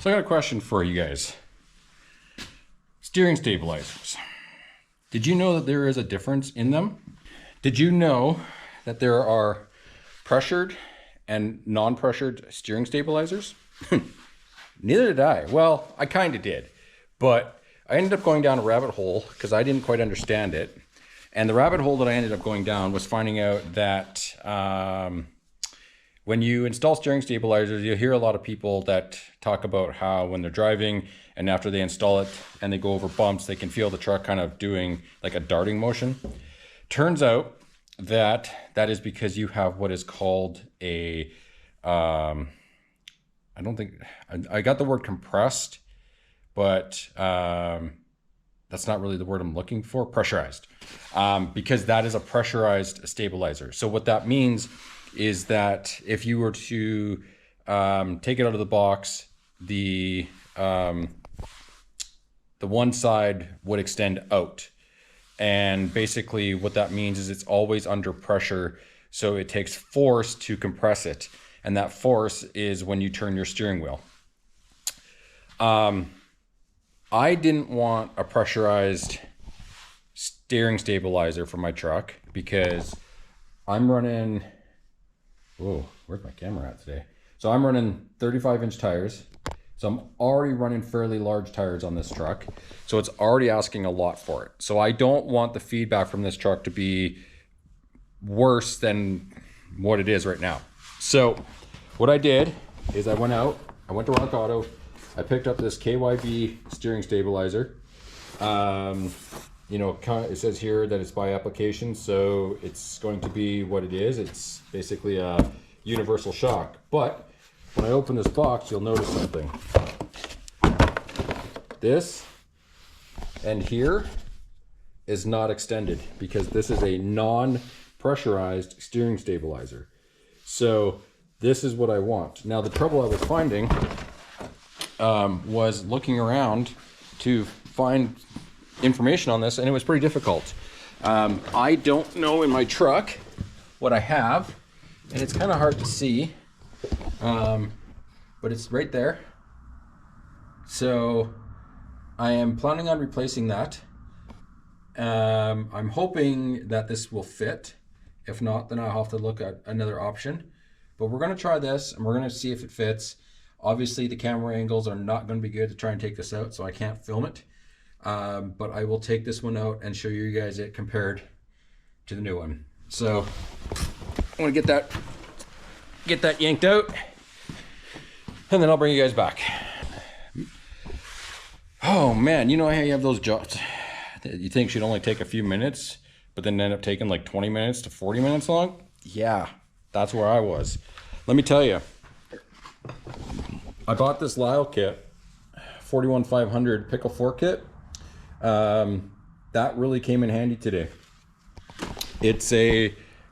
So I got a question for you guys. Steering stabilizers. Did you know that there is a difference in them? Did you know that there are pressured and non-pressured steering stabilizers? Neither did I. Well, I kind of did, but I ended up going down a rabbit hole because I didn't quite understand it. And the rabbit hole that I ended up going down was finding out that when you install steering stabilizers, you hear a lot of people that talk about how when they're driving and after they install it and they go over bumps, they can feel the truck kind of doing like a darting motion. Turns out that that is because you have what is called a, I got the word compressed, but that's not really the word I'm looking for, pressurized, because that is a pressurized stabilizer. So what that means is that if you were to take it out of the box, the one side would extend out. And basically what that means is it's always under pressure. So it takes force to compress it. And that force is when you turn your steering wheel. I didn't want a pressurized steering stabilizer for my truck because I'm running, whoa, where's my camera at today? So I'm running 35-inch tires. So I'm already running fairly large tires on this truck. So it's already asking a lot for it. So I don't want the feedback from this truck to be worse than what it is right now. So what I did is I went to Rock Auto. I picked up this KYB steering stabilizer. You know, it says here that it's by application, so it's going to be what it is. It's basically a universal shock. But when I open this box, you'll notice something. This and here is not extended because this is a non-pressurized steering stabilizer. So this is what I want. Now the trouble I was finding was looking around to find information on this, and it was pretty difficult. I don't know in my truck what I have, and it's kind of hard to see, but it's right there. So I am planning on replacing that. I'm hoping that this will fit. If not, then I'll have to look at another option. But we're going to try this and we're going to see if it fits. Obviously the camera angles are not going to be good to try and take this out, so I can't film it. But I will take this one out and show you guys it compared to the new one. So I want to get that yanked out, and then I'll bring you guys back. Oh man, you know how you have those jobs that you think should only take a few minutes, but then end up taking like 20 minutes to 40 minutes long? Yeah, that's where I was. Let me tell you, I bought this Lyle kit, 41500 pickle fork kit. That really came in handy today. It's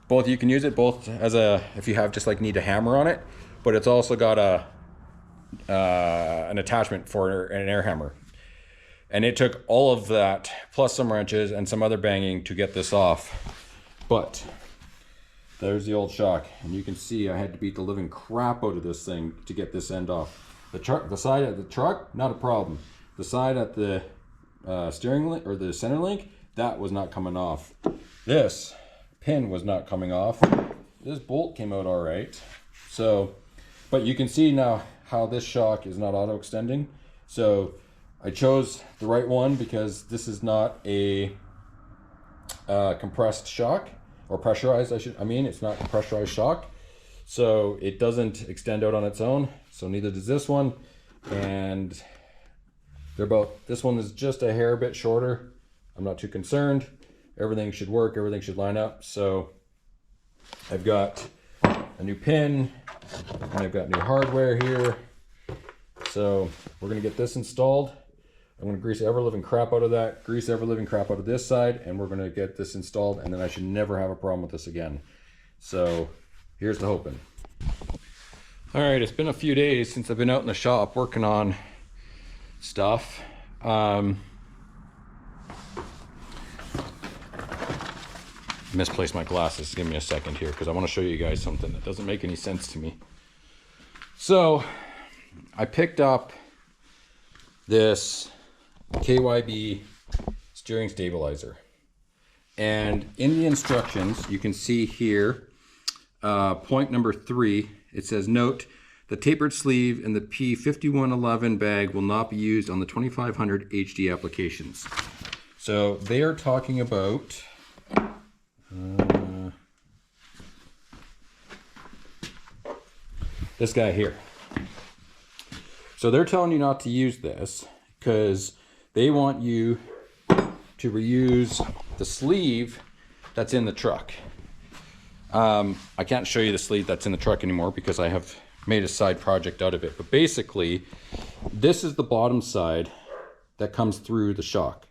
both, you can use it both as if you have just like need a hammer on it, but it's also got an attachment for an air hammer. And it took all of that, plus some wrenches and some other banging to get this off. But there's the old shock, and you can see I had to beat the living crap out of this thing to get this end off. The side of the truck, not a problem. The side at the steering link or the center link, that was not coming off. This pin was not coming off. This bolt came out all right. So, but you can see now how this shock is not auto extending. So I chose the right one because this is not a compressed shock or pressurized. It's not a pressurized shock. So it doesn't extend out on its own. So neither does this one. And this one is just a hair bit shorter. I'm not too concerned. Everything should work, everything should line up. So I've got a new pin and I've got new hardware here. So we're gonna get this installed. I'm gonna grease ever living crap out of that, grease ever living crap out of this side, and we're gonna get this installed, and then I should never have a problem with this again. So here's the hoping. All right, it's been a few days since I've been out in the shop working on stuff. Misplaced my glasses. Give me a second here because I want to show you guys something that doesn't make any sense to me. So I picked up this KYB steering stabilizer. And in the instructions, you can see here, point number 3, it says, note, the tapered sleeve in the P5111 bag will not be used on the 2500 HD applications. So they are talking about this guy here. So they're telling you not to use this because they want you to reuse the sleeve that's in the truck. I can't show you the sleeve that's in the truck anymore because I have made a side project out of it. But basically, this is the bottom side that comes through the shock.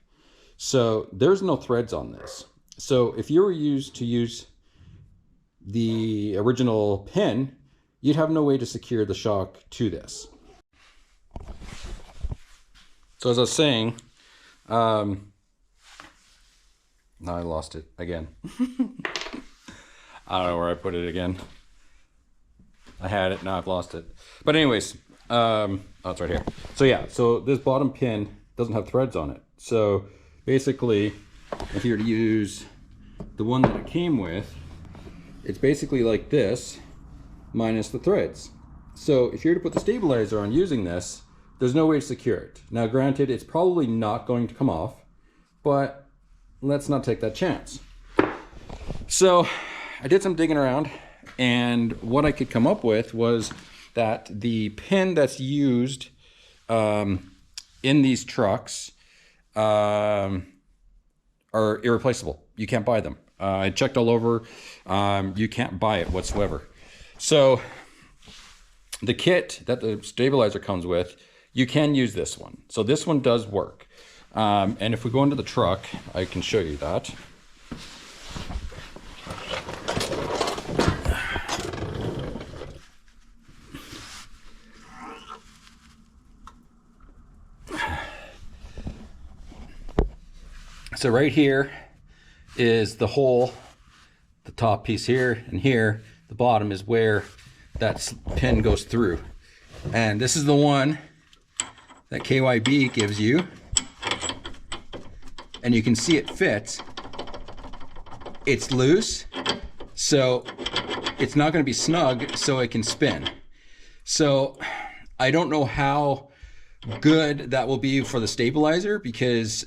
So there's no threads on this. So if you were to use the original pin, you'd have no way to secure the shock to this. So as I was saying, now I lost it again. I don't know where I put it again. I had it, now I've lost it. But anyways, oh, it's right here. So yeah, so this bottom pin doesn't have threads on it. So basically, if you were to use the one that it came with, it's basically like this, minus the threads. So if you were to put the stabilizer on using this, there's no way to secure it. Now granted, it's probably not going to come off, but let's not take that chance. So I did some digging around, and what I could come up with was that the pin that's used in these trucks are irreplaceable. You can't buy them. I checked all over. You can't buy it whatsoever. So the kit that the stabilizer comes with, you can use this one. So this one does work. And if we go into the truck, I can show you that. So right here is the hole, the top piece here, and here, the bottom is where that pin goes through. And this is the one that KYB gives you. And you can see it fits. It's loose, so it's not going to be snug, so it can spin. So I don't know how good that will be for the stabilizer, because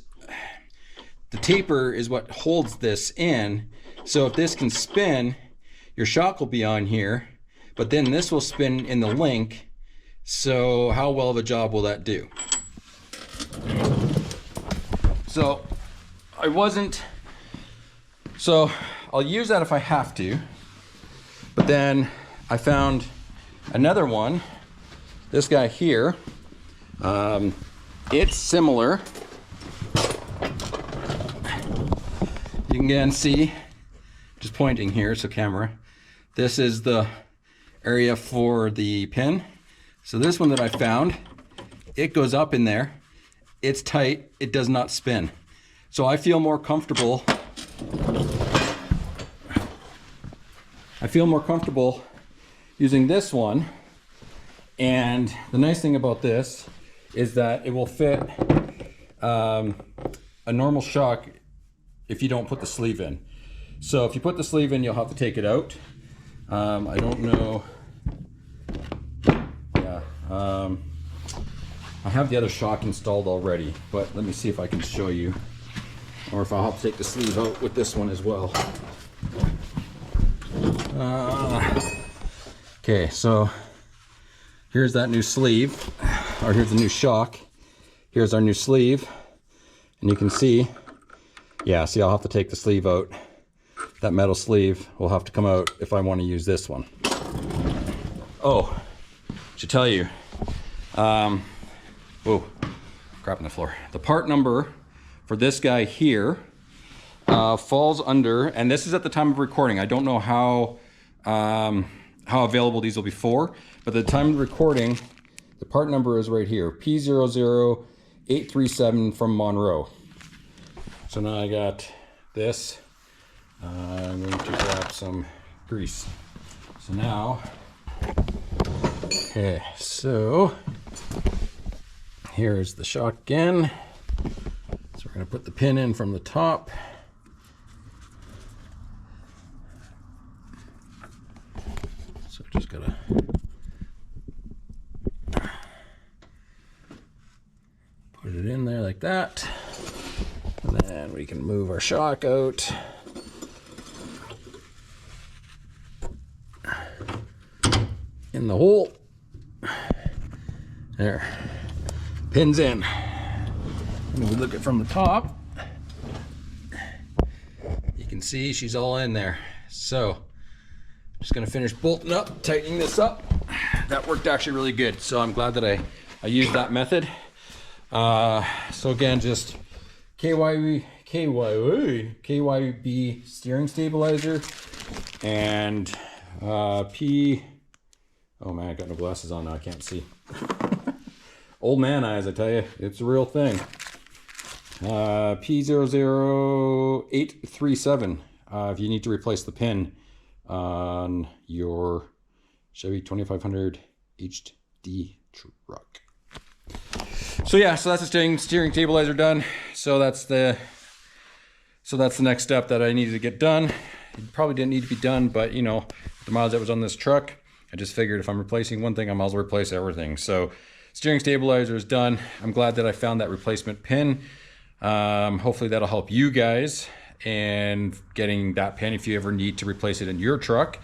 the taper is what holds this in. So if this can spin, your shock will be on here, but then this will spin in the link. So how well of a job will that do? So I'll use that if I have to, but then I found another one, this guy here. It's similar. You can again see, just pointing here, so camera, this is the area for the pin. So this one that I found, it goes up in there, it's tight, it does not spin. So I feel more comfortable. Using this one. And the nice thing about this is that it will fit a normal shock if you don't put the sleeve in. So if you put the sleeve in, you'll have to take it out. I don't know. Yeah. I have the other shock installed already, but let me see if I can show you, or if I'll have to take the sleeve out with this one as well. Okay, so here's that new sleeve, or here's the new shock. Here's our new sleeve, and you can see, yeah, see, I'll have to take the sleeve out. That metal sleeve will have to come out if I want to use this one. Oh, I should tell you, whoa, crap on the floor. The part number for this guy here falls under, and this is at the time of recording. I don't know how available these will be for, but at the time of recording, the part number is right here, P00837 from Monroe. So now I got this. I'm going to grab some grease. So now, okay, so Here's the shock again. So we're going to put the pin in from the top. So just gotta put it in there like that. And then we can move our shock out. In the hole. There. Pins in. And we look at from the top. You can see she's all in there. So just gonna finish bolting up, tightening this up. That worked actually really good. So I'm glad that I used that method. So again, just KYB steering stabilizer and oh man, I got no glasses on now, I can't see. Old man eyes, I tell you, it's a real thing. P00837 if you need to replace the pin on your Chevy 2500 HD truck. So yeah, so that's the steering stabilizer done. So that's the next step that I needed to get done. It probably didn't need to be done, but you know, the miles that was on this truck, I just figured if I'm replacing one thing, I might as well replace everything. So steering stabilizer is done. I'm glad that I found that replacement pin. Hopefully that'll help you guys in getting that pin if you ever need to replace it in your truck.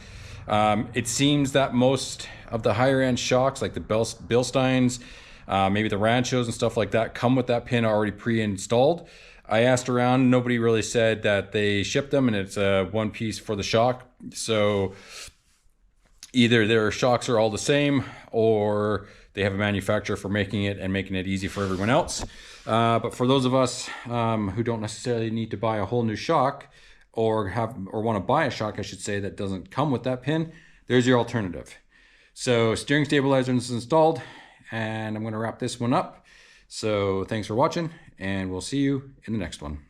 It seems that most of the higher end shocks, like the Bilsteins, maybe the Ranchos and stuff like that, come with that pin already pre-installed. I asked around, nobody really said that they ship them and it's a one piece for the shock. So either their shocks are all the same or they have a manufacturer for making it and making it easy for everyone else. But for those of us who don't necessarily need to buy a whole new shock or want to buy a shock, I should say, that doesn't come with that pin, there's your alternative. So steering stabilizer is installed and I'm going to wrap this one up. So thanks for watching and we'll see you in the next one.